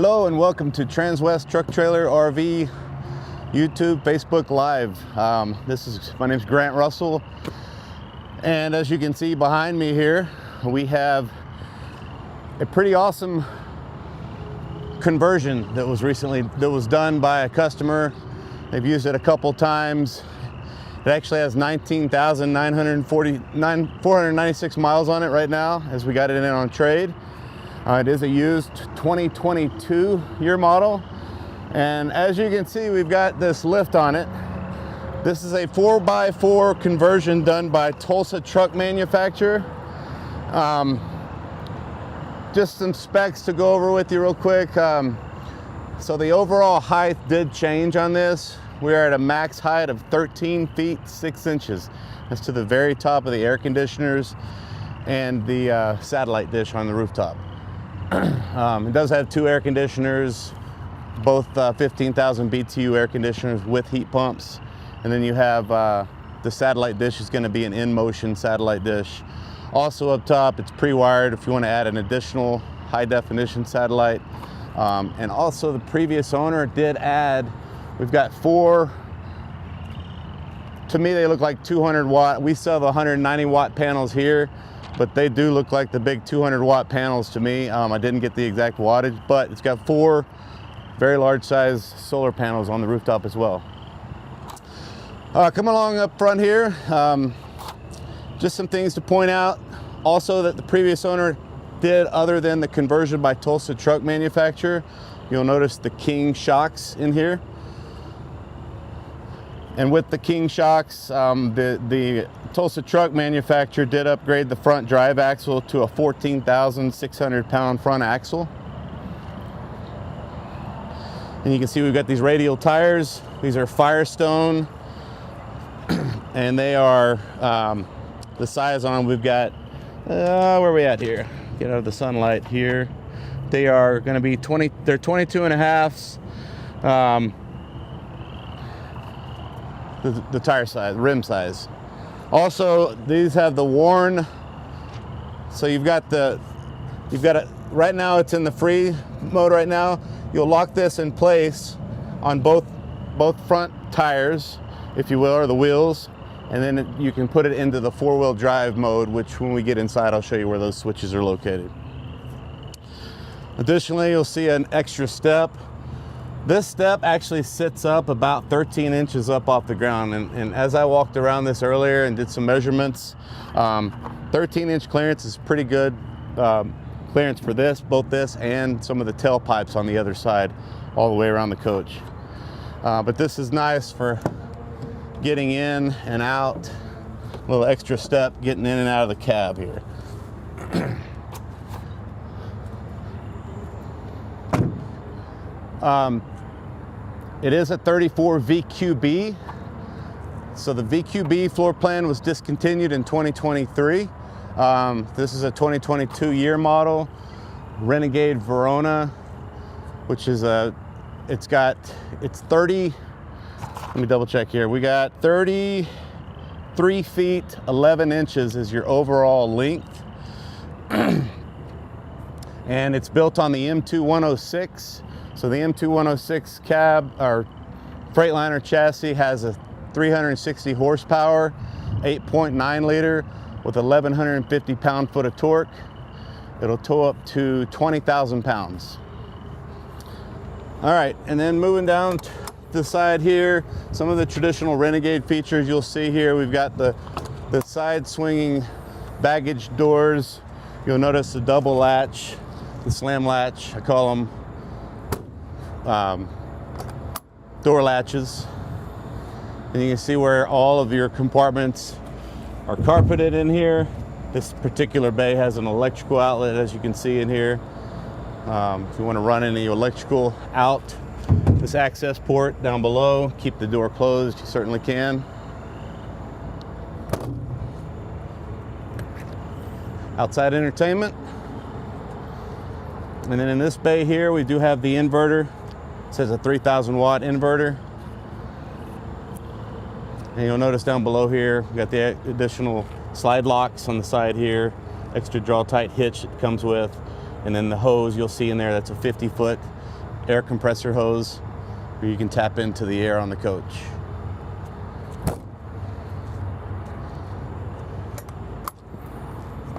Hello and welcome to Transwest Truck Trailer RV YouTube, Facebook Live. My name's Grant Russell, and as you can see behind me here, we have a pretty awesome conversion that was done by a customer. They've used it a couple times. It actually has 496 miles on it right now, as we got it in on trade. It is a used 2022 year model, and as you can see, we've got this lift on it. This is a 4x4 conversion done by Tulsa Truck Manufacturing. Just some specs to go over with you real quick. So the overall height did change on this. We are at a max height of 13 feet 6 inches. That's to the very top of the air conditioners and the satellite dish on the rooftop. It does have two air conditioners, both 15,000 BTU air conditioners with heat pumps. And then you have the satellite dish is going to be an in-motion satellite dish. Also up top, it's pre-wired if you want to add an additional high-definition satellite. And also the previous owner did add, we've got four, to me they look like 200 watt. We sell the 190 watt panels here, but they do look like the big 200 watt panels to me. I didn't get the exact wattage, but it's got four very large size solar panels on the rooftop as well. Come along up front here. Just some things to point out also that the previous owner did, other than the conversion by Tulsa Truck Manufacturing. You'll notice the King shocks in here. And with the King shocks, the Tulsa Truck Manufacturer did upgrade the front drive axle to a 14,600 pound front axle. And you can see we've got these radial tires. These are Firestone, and they are, the size on them, we've got, where are we at here? Get out of the sunlight here. They are gonna be 22 and a halves. The tire size, rim size. Also, these have the worn, so you've got it, right now it's in the free mode right now. You'll lock this in place on both front tires, if you will, or the wheels, and then you can put it into the four-wheel drive mode, which when we get inside, I'll show you where those switches are located. Additionally, you'll see an extra step. This step actually sits up about 13 inches up off the ground, and as I walked around this earlier and did some measurements, 13-inch clearance is pretty good clearance for this, both this and some of the tailpipes on the other side, all the way around the coach. But this is nice for getting in and out, a little extra step getting in and out of the cab here. It is a 34 VQB. So the VQB floor plan was discontinued in 2023. This is a 2022 year model, Renegade Verona, which is it's 30, let me double check here. We got 33 feet, 11 inches is your overall length. And it's built on the M2 106. So the M2 106 cab or Freightliner chassis has a 360 horsepower, 8.9 liter with 1,150 pound-foot of torque. It'll tow up to 20,000 pounds. All right, and then moving down to the side here, some of the traditional Renegade features you'll see here. We've got the side swinging baggage doors. You'll notice the double latch, the slam latch, I call them door latches. And you can see where all of your compartments are carpeted in here. This particular bay has an electrical outlet, as you can see in here. If you want to run any electrical out this access port down below, keep the door closed, you certainly can. Outside entertainment. And then in this bay here, we do have the inverter. It says a 3,000 watt inverter. And you'll notice down below here, we got the additional slide locks on the side here, extra draw tight hitch it comes with, and then the hose you'll see in there, that's a 50-foot air compressor hose where you can tap into the air on the coach.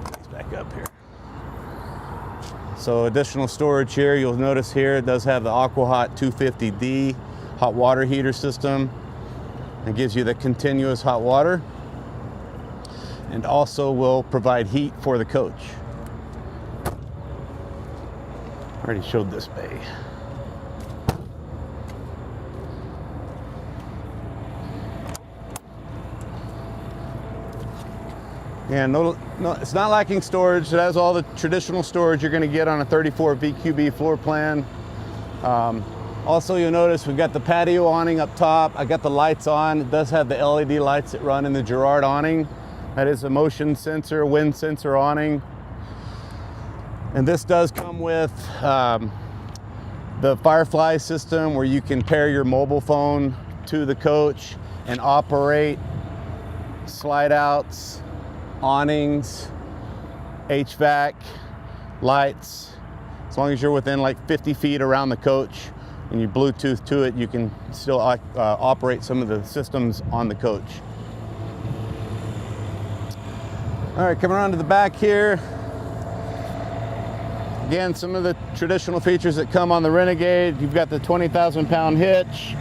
Let's back up here. So additional storage here, you'll notice here it does have the AquaHot 250D hot water heater system. It gives you the continuous hot water and also will provide heat for the coach. I already showed this bay. And no, it's not lacking storage. It has all the traditional storage you're going to get on a 34 VQB floor plan. Also, you'll notice we've got the patio awning up top. I got the lights on. It does have the LED lights that run in the Girard awning. That is a motion sensor, wind sensor awning. And this does come with the Firefly system where you can pair your mobile phone to the coach and operate slide outs, awnings, HVAC, lights. As long as you're within like 50 feet around the coach and you Bluetooth to it, you can still operate some of the systems on the coach. All right, coming around to the back here. Again, some of the traditional features that come on the Renegade. You've got the 20,000 pound hitch.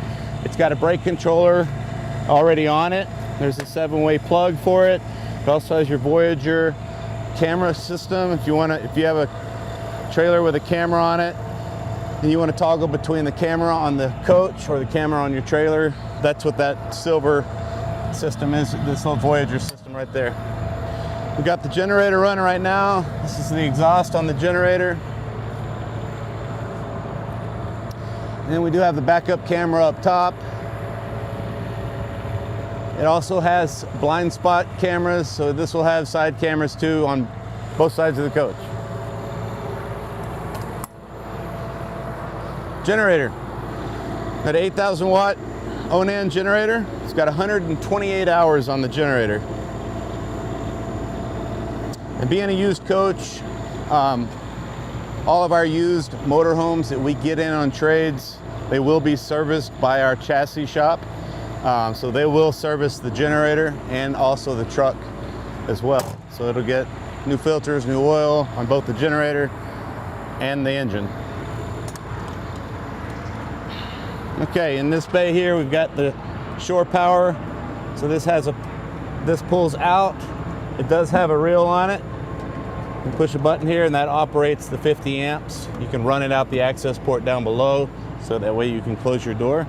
It's got a brake controller already on it. There's a 7-way plug for it. It also has your Voyager camera system. If you have a trailer with a camera on it, and you want to toggle between the camera on the coach or the camera on your trailer, that's what that silver system is, this little Voyager system right there. We've got the generator running right now. This is the exhaust on the generator. And then we do have the backup camera up top. It also has blind spot cameras, so this will have side cameras too on both sides of the coach. Generator. Got an 8,000 watt Onan generator. It's got 128 hours on the generator. And being a used coach, all of our used motorhomes that we get in on trades, they will be serviced by our chassis shop. So they will service the generator and also the truck as well. So it'll get new filters, new oil on both the generator and the engine. Okay, in this bay here, we've got the shore power. So this pulls out. It does have a reel on it. You push a button here and that operates the 50 amps. You can run it out the access port down below, so that way you can close your door.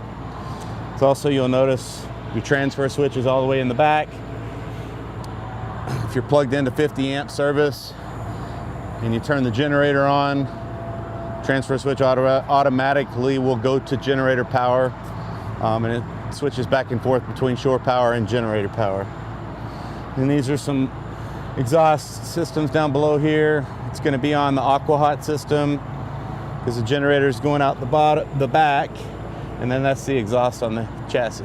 So also you'll notice your transfer switch is all the way in the back. If you're plugged into 50 amp service and you turn the generator on, transfer switch automatically will go to generator power, and it switches back and forth between shore power and generator power. And these are some exhaust systems down below here. It's going to be on the AquaHot system because the generator is going out the back, and then that's the exhaust on the chassis.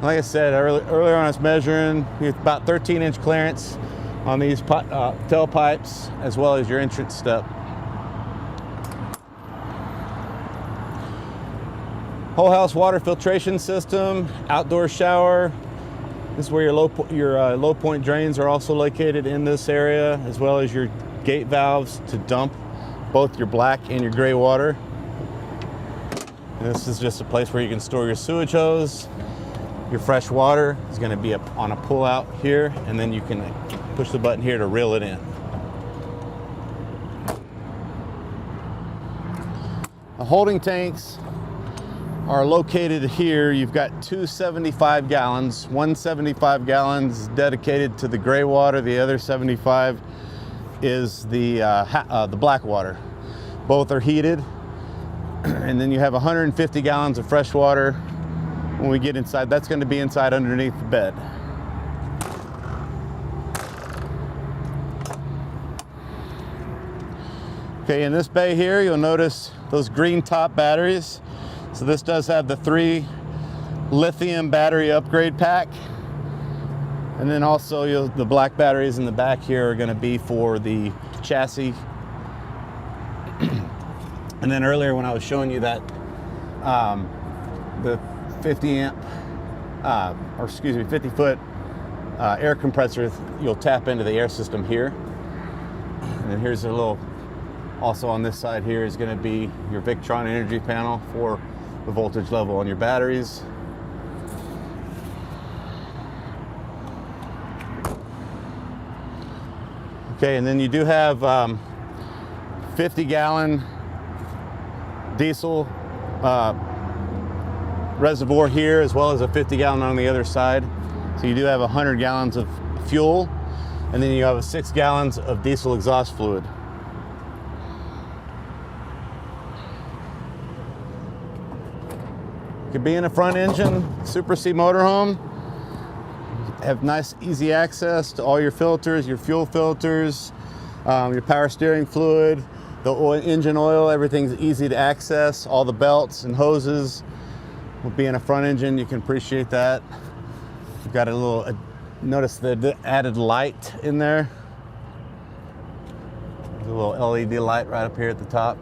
Like I said earlier on, I was measuring about 13-inch clearance on these tailpipes as well as your entrance step. Whole house water filtration system, outdoor shower. This is where your low point drains are also located in this area, as well as your gate valves to dump both your black and your gray water. And this is just a place where you can store your sewage hose. Your fresh water is going to be on a pull out here, and then you can push the button here to reel it in. The holding tanks are located here. You've got two 75 gallons. One 75 gallons dedicated to the gray water. The other 75 is the black water. Both are heated. And then you have 150 gallons of fresh water. When we get inside, that's going to be inside underneath the bed. Okay, in this bay here, you'll notice those green top batteries. So this does have the 3 lithium battery upgrade pack. And then also the black batteries in the back here are going to be for the chassis. And then earlier when I was showing you that the 50 foot air compressor, you'll tap into the air system here. And then here's a little, also on this side here is going to be your Victron energy panel for the voltage level on your batteries. Okay, and then you do have 50-gallon diesel reservoir here, as well as a 50-gallon on the other side. So you do have 100 gallons of fuel, and then you have 6 gallons of diesel exhaust fluid. Could be in a front engine Super C motorhome. Have nice, easy access to all your filters, your fuel filters, your power steering fluid, the engine oil. Everything's easy to access. All the belts and hoses will be in a front engine. You can appreciate that. We've got a little, notice the added light in there. There's a little LED light right up here at the top.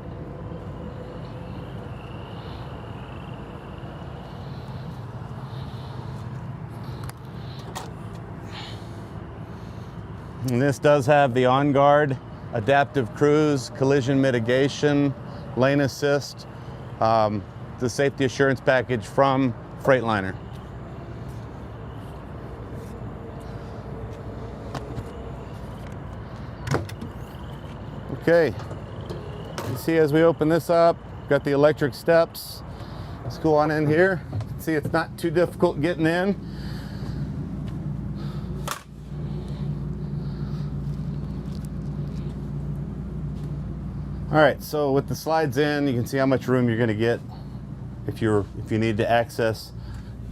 And this does have the on-guard, adaptive cruise, collision mitigation, lane assist, the safety assurance package from Freightliner. Okay, you see as we open this up, got the electric steps. Let's go on in here. See, it's not too difficult getting in. All right, so with the slides in, you can see how much room you're going to get. If you need to access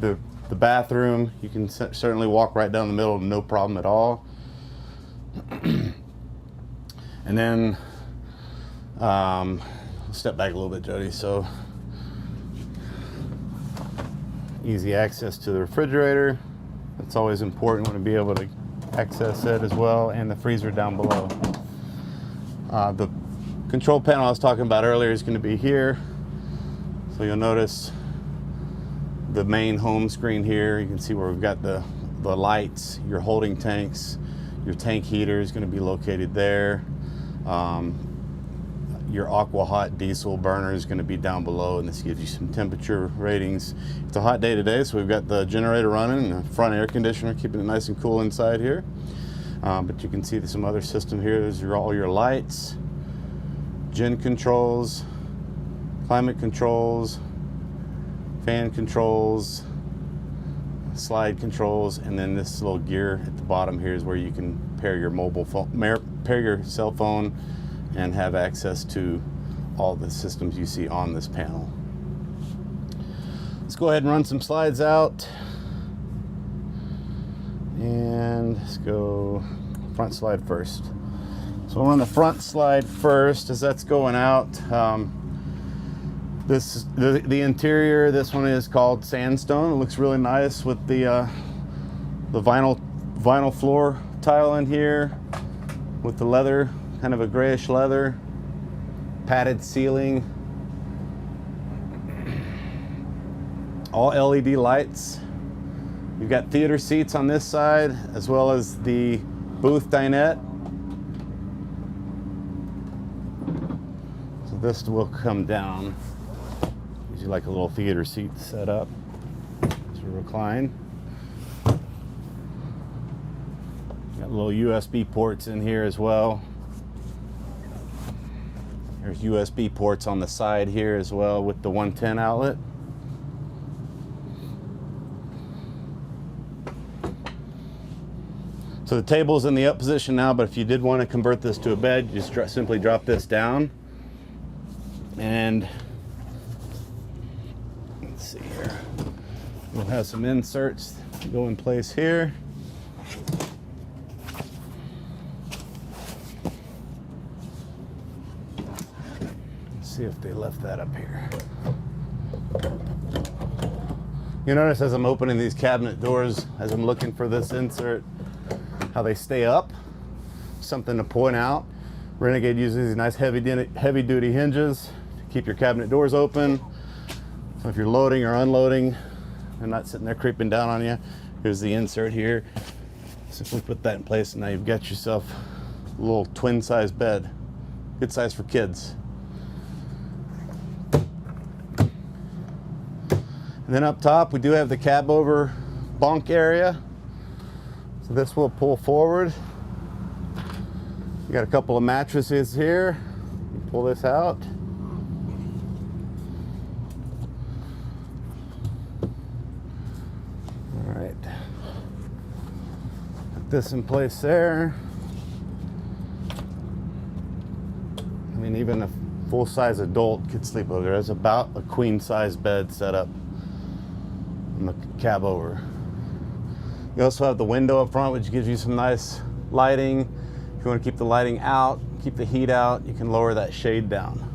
the bathroom, you can certainly walk right down the middle, no problem at all. And then step back a little bit, Jody. So easy access to the refrigerator. That's always important. You want to be able to access it as well, and the freezer down below. The control panel I was talking about earlier is going to be here. So you'll notice the main home screen here. You can see where we've got the lights, your holding tanks, your tank heater is going to be located there. Your aqua hot diesel burner is going to be down below, and this gives you some temperature ratings. It's a hot day today, so we've got the generator running and the front air conditioner keeping it nice and cool inside here. But you can see some other system here. There's all your lights, gen controls, climate controls, fan controls, slide controls, and then this little gear at the bottom here is where you can pair your mobile phone, pair your cell phone, and have access to all the systems you see on this panel. Let's go ahead and run some slides out, and let's go front slide first. So we'll run the front slide first as that's going out. The interior, this one is called sandstone. It looks really nice with the vinyl floor tile in here with the leather, kind of a grayish leather, padded ceiling, all LED lights. You've got theater seats on this side as well as the booth dinette. So this will come down. Gives you like a little theater seat set up to recline. Got little USB ports in here as well. There's USB ports on the side here as well with the 110 outlet. So the table's in the up position now, but if you did want to convert this to a bed, you just simply drop this down. And let's see here. We'll have some inserts that go in place here. See if they left that up here. You notice as I'm opening these cabinet doors, as I'm looking for this insert, how they stay up. Something to point out. Renegade uses these nice heavy duty hinges to keep your cabinet doors open. So if you're loading or unloading, they're not sitting there creeping down on you. Here's the insert here. Simply put that in place, and now you've got yourself a little twin size bed. Good size for kids. And then up top, we do have the Cabover bunk area. So this will pull forward. You got a couple of mattresses here. You pull this out. All right. Put this in place there. I mean, even a full-size adult could sleep over there. There's about a queen-size bed set up in the Cabover. You also have the window up front, which gives you some nice lighting. If you want to keep the lighting out, keep the heat out, you can lower that shade down.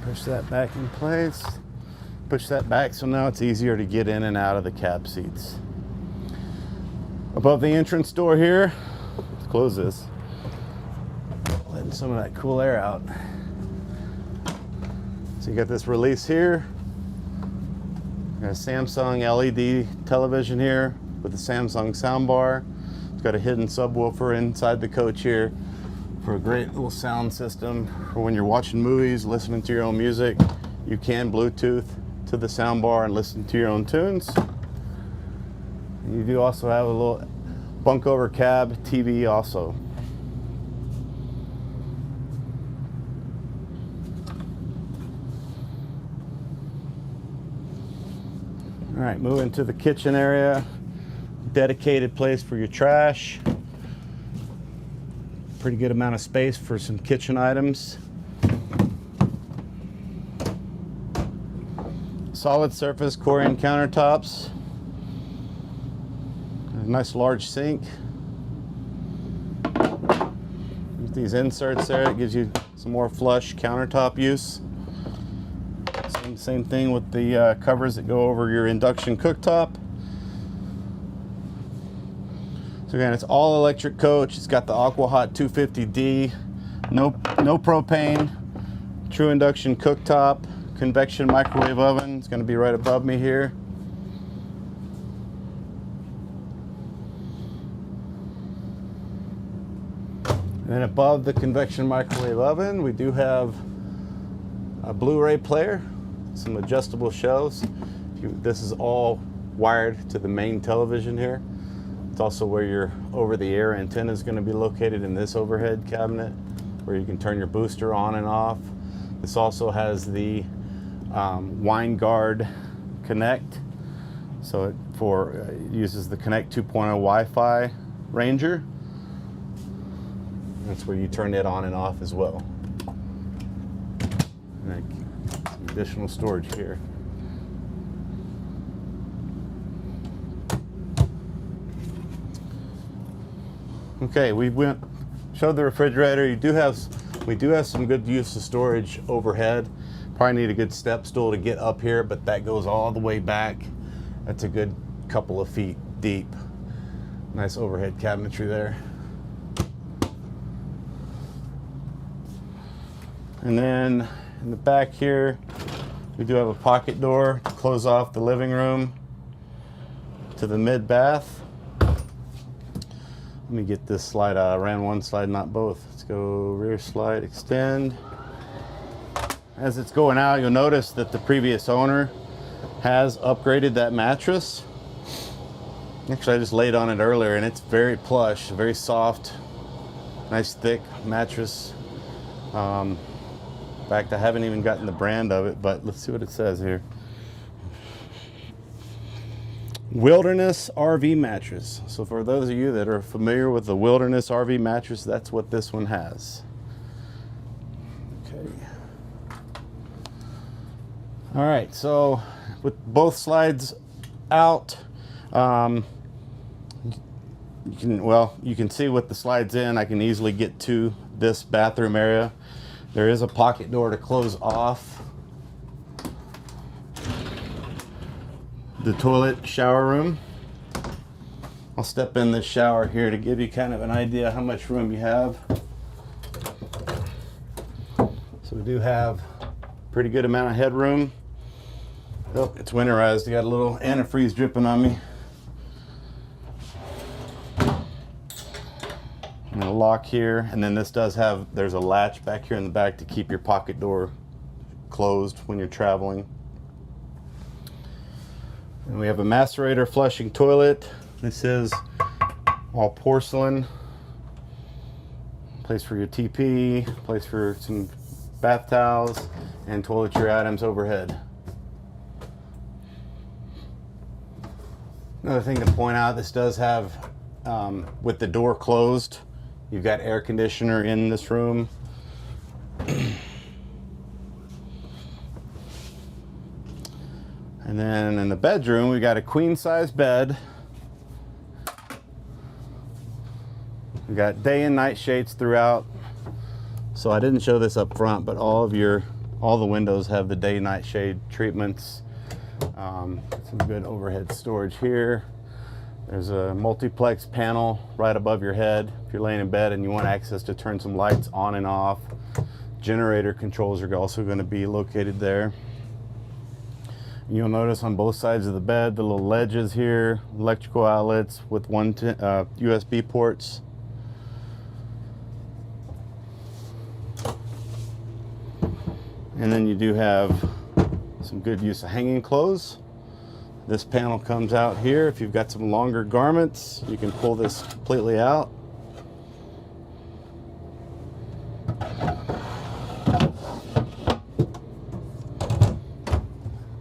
Push that back in place. Push that back so now it's easier to get in and out of the cab seats. Above the entrance door here, let's close this. Letting some of that cool air out. So you got this release here. Got a Samsung LED television here with a Samsung soundbar. It's got a hidden subwoofer inside the coach here for a great little sound system for when you're watching movies, listening to your own music. You can Bluetooth to the soundbar and listen to your own tunes. And you do also have a little bunk over cab TV also. All right, moving to the kitchen area. Dedicated place for your trash. Pretty good amount of space for some kitchen items. Solid surface Corian countertops. A nice large sink. With these inserts there, it gives you some more flush countertop use. Same thing with the covers that go over your induction cooktop. So again, it's all electric coach. It's got the AquaHot 250D, no propane, true induction cooktop, convection microwave oven. It's going to be right above me here. And then above the convection microwave oven, we do have a Blu-ray player, some adjustable shelves. This is all wired to the main television here. It's also where your over-the-air antenna is going to be located in this overhead cabinet, where you can turn your booster on and off. This also has the Wine Guard Connect, so it uses the Connect 2.0 Wi-Fi Ranger. That's where you turn it on and off as well. And some additional storage here. Okay, we showed the refrigerator. We do have some good use of storage overhead. Probably need a good step stool to get up here, but that goes all the way back. That's a good couple of feet deep. Nice overhead cabinetry there. And then in the back here, we do have a pocket door to close off the living room to the mid bath. Let me get this slide out. I ran one slide, not both. Let's go rear slide, extend. As it's going out, you'll notice that the previous owner has upgraded that mattress. Actually, I just laid on it earlier and it's very plush, very soft, nice thick mattress. In fact, I haven't even gotten the brand of it, but let's see what it says here. Wilderness RV mattress. So for those of you that are familiar with the Wilderness RV mattress, that's what this one has. Okay. All right, so with both slides out, you can see with the slides in, I can easily get to this bathroom area. There is a pocket door to close off. the toilet shower room. I'll step in this shower here to give you kind of an idea how much room you have. So we do have a pretty good amount of headroom. Oh, it's winterized. I got a little antifreeze dripping on me. And a lock here, and then this does have, there's a latch back here in the back to keep your pocket door closed when you're traveling. And we have a macerator flushing toilet. This is all porcelain. Place for your TP, place for some bath towels, and toiletry items overhead. Another thing to point out, this does have, with the door closed, you've got air conditioner in this room. And then in the bedroom, we got a queen size bed. We got day and night shades throughout. So I didn't show this up front, but all the windows have the day night shade treatments. Some good overhead storage here. There's a multiplex panel right above your head if you're laying in bed and you want access to turn some lights on and off. Generator controls are also going to be located there. You'll notice on both sides of the bed the little ledges here, electrical outlets with one USB ports. And then you do have some good use of hanging clothes. This panel comes out here. If you've got some longer garments, you can pull this completely out.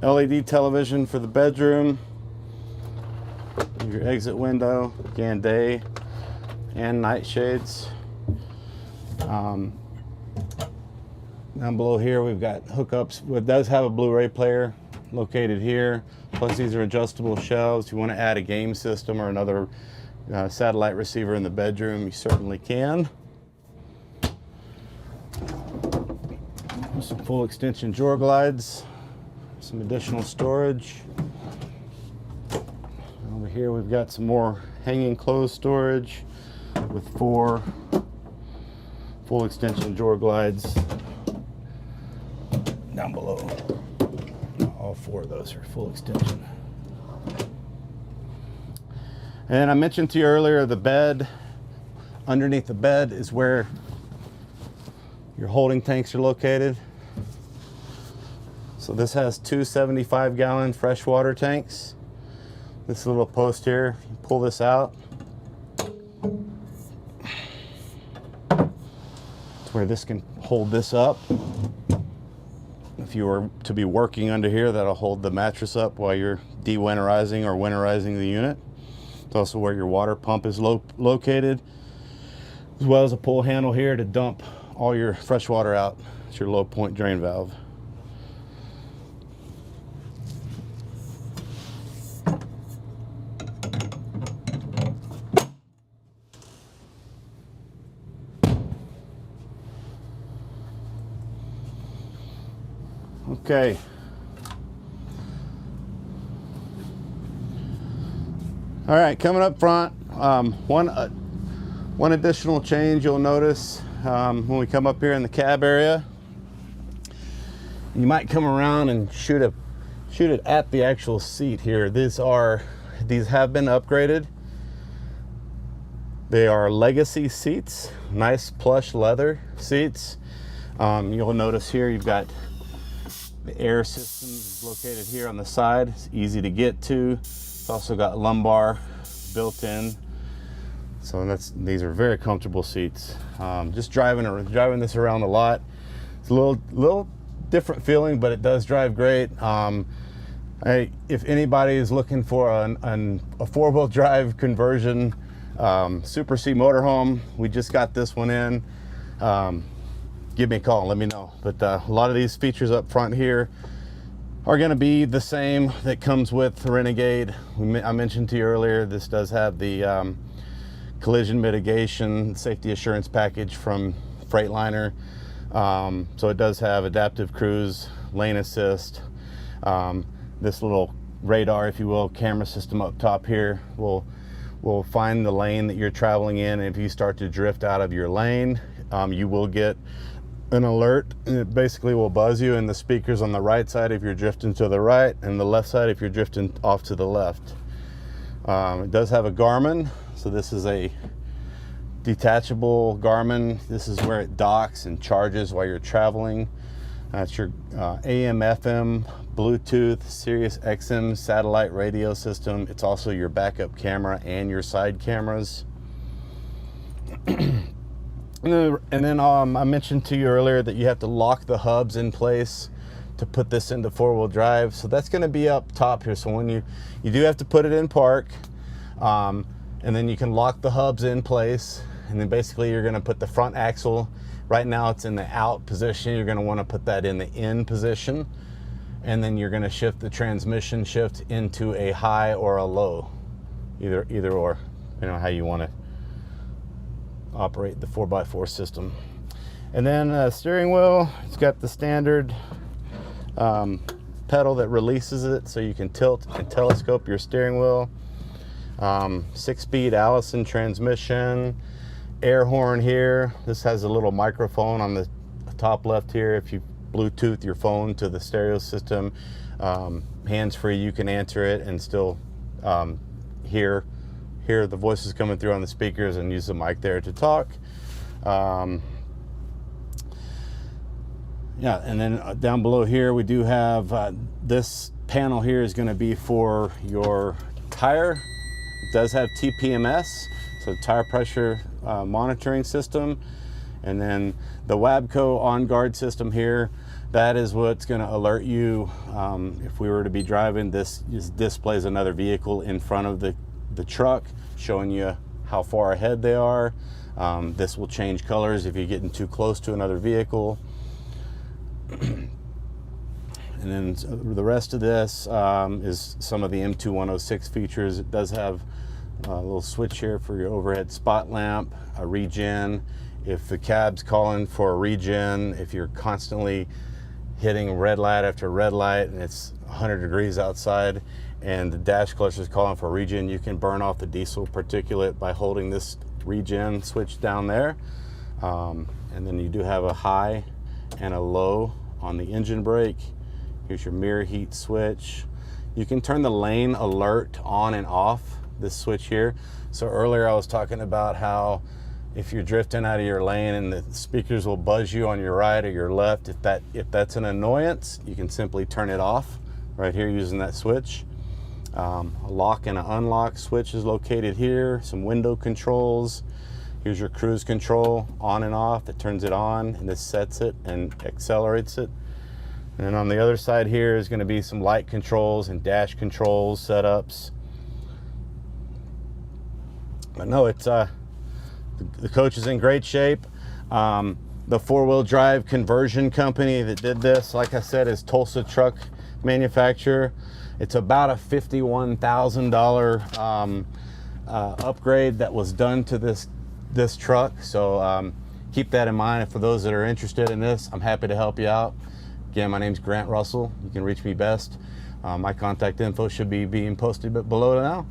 LED television for the bedroom. Your exit window, again, day and night shades. Down below here, we've got hookups. It does have a Blu-ray player located here. Plus, these are adjustable shelves. If you want to add a game system or another satellite receiver in the bedroom, you certainly can. Some full extension drawer glides. Some additional storage. Over here we've got some more hanging clothes storage with 4 full extension drawer glides down below. All 4 of those are full extension. And I mentioned to you earlier the bed. Underneath the bed is where your holding tanks are located. So this has 2 75-gallon freshwater tanks. This little post here, you pull this out. It's where this can hold this up. If you were to be working under here, that'll hold the mattress up while you're de-winterizing or winterizing the unit. It's also where your water pump is located, as well as a pull handle here to dump all your fresh water out. It's your low point drain valve. Okay. All right, coming up front, one additional change you'll notice when we come up here in the cab area. You might come around and shoot it at the actual seat here. These have been upgraded. They are legacy seats, nice plush leather seats. You'll notice here you've got the air system located here on the side. It's easy to get to. It's also got lumbar built in. So these are very comfortable seats. Just driving this around a lot. It's a little different feeling, but it does drive great. If anybody is looking for a four-wheel drive conversion, Super C motorhome, we just got this one in. Give me a call, let me know. But a lot of these features up front here are going to be the same that comes with the Renegade. I mentioned to you earlier, this does have the collision mitigation safety assurance package from Freightliner. So it does have adaptive cruise, lane assist, this little radar, if you will, camera system up top here will find the lane that you're traveling in, and if you start to drift out of your lane, you will get an alert, and it basically will buzz you in the speakers on the right side if you're drifting to the right, and the left side if you're drifting off to the left. It does have a Garmin, so this is a detachable Garmin. This is where it docks and charges while you're traveling. That's your AM, FM, Bluetooth, Sirius XM satellite radio system. It's also your backup camera and your side cameras. And then I mentioned to you earlier that you have to lock the hubs in place to put this into four-wheel drive. So that's going to be up top here. So when you do have to put it in park, and then you can lock the hubs in place. And then basically you're going to put the front axle. Right now it's in the out position. You're going to want to put that in the in position. And then you're going to shift the transmission shift into a high or a low. Either or, you know, how you want to operate the 4x4 system. And then steering wheel, it's got the standard pedal that releases it so you can tilt and telescope your steering wheel. 6-speed Alison transmission, air horn here. This has a little microphone on the top left here. If you Bluetooth your phone to the stereo system, hands-free, you can answer it and still hear the voices coming through on the speakers and use the mic there to talk. Yeah, and then down below here we do have this panel here is going to be for your tire. It does have TPMS, so tire pressure monitoring system. And then the Wabco on guard system here, that is what's going to alert you if we were to be driving. This displays another vehicle in front of the truck, showing you how far ahead they are. This will change colors if you're getting too close to another vehicle. And then the rest of this is some of the M2 106 features. It does have a little switch here for your overhead spot lamp, a regen. If the cab's calling for a regen, if you're constantly hitting red light after red light and it's 100 degrees outside and the dash cluster is calling for a regen, you can burn off the diesel particulate by holding this regen switch down there. And then you do have a high and a low on the engine brake. Here's your mirror heat switch. You can turn the lane alert on and off, this switch here. So earlier I was talking about how if you're drifting out of your lane and the speakers will buzz you on your right or your left, if that's an annoyance, you can simply turn it off right here using that switch. A lock and an unlock switch is located here. Some window controls. Here's your cruise control on and off that turns it on, and this sets it and accelerates it. And then on the other side here is going to be some light controls and dash controls setups. But no, it's the coach is in great shape. The four-wheel drive conversion company that did this, like I said, is Tulsa Truck Manufacturing. It's about a $51,000 upgrade that was done to this truck. So keep that in mind. For those that are interested in this, I'm happy to help you out. Again, my name's Grant Russell. You can reach me best. My contact info should be being posted below now.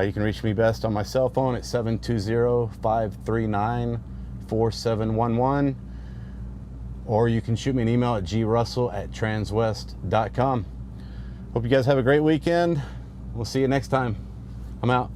You can reach me best on my cell phone at 720-539-4711, or you can shoot me an email at grussell@transwest.com. Hope you guys have a great weekend. We'll see you next time. I'm out.